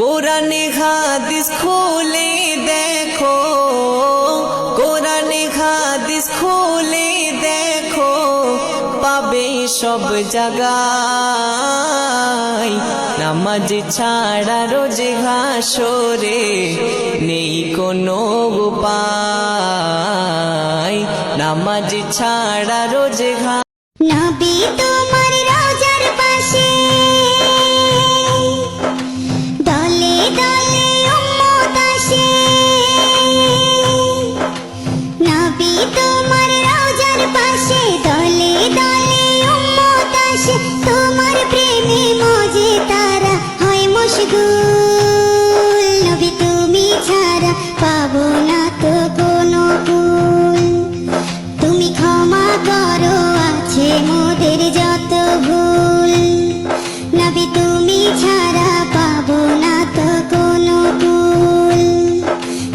কোরআনে হাদিস খুলে দেখো, কোরআনে হাদিস খুলে দেখো, পাবে সব জায়গায়। নামাজ ছাড়া রোজে হাসরে নেই কোনো উপায়, নামাজ ছাড়া রোজে নবী তোমার রওজার পাশে দলে দলে উম্মত আসে। নবী তোমার রওজার পাশে দলে দলে উম্মত আসে। তোমার প্রেমে মজে তারা হয় মশগুল। নবী তুমি ছাড়া পাবো না তো কোনো কুল। তুমি ক্ষমা করো আছে মোদের যত ভুল। নবী তুমি ছাড়া পাবো না তো কোনো কুল।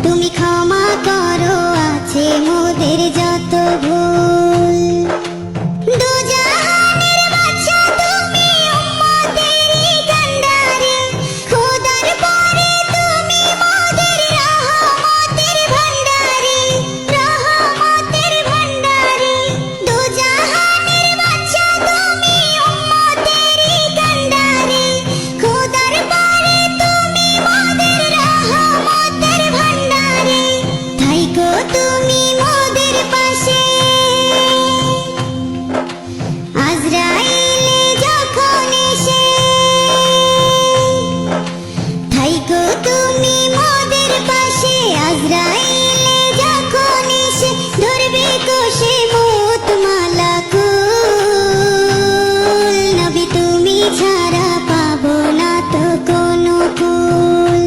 তুমি ক্ষমা করো আছে মোদের যত ভুল। দুজাহানের বাদশা তুমি উম্মতেরই কান্ডারি। খোদার পরে তুমি মোদের রহমতের ভান্ডারি, রহমতের ভান্ডারি। দুজাহানের বাদশা তুমি উম্মতেরই কান্ডারি। খোদার পরে তুমি মোদের রহমতের ভান্ডারি। থাইকো তুমি মোদের পাশে আজরাইলে যখন এসে। থাইকো তুমি মোদের পাশে আজরাইলে যখন এসে। ধরবে কোষে মত মালাকুল। নবী তুমি ছাড়া পাবো না তো কোনো কুল।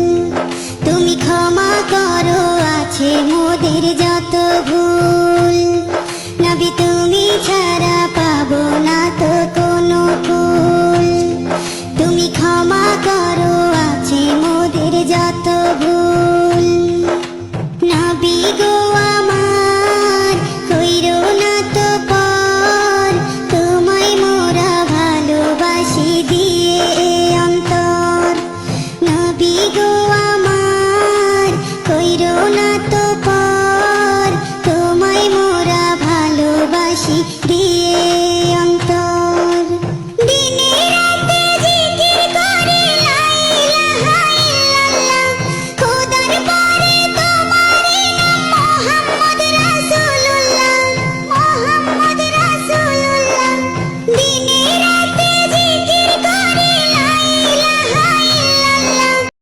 তুমি ক্ষমা করো আছে মোদের যত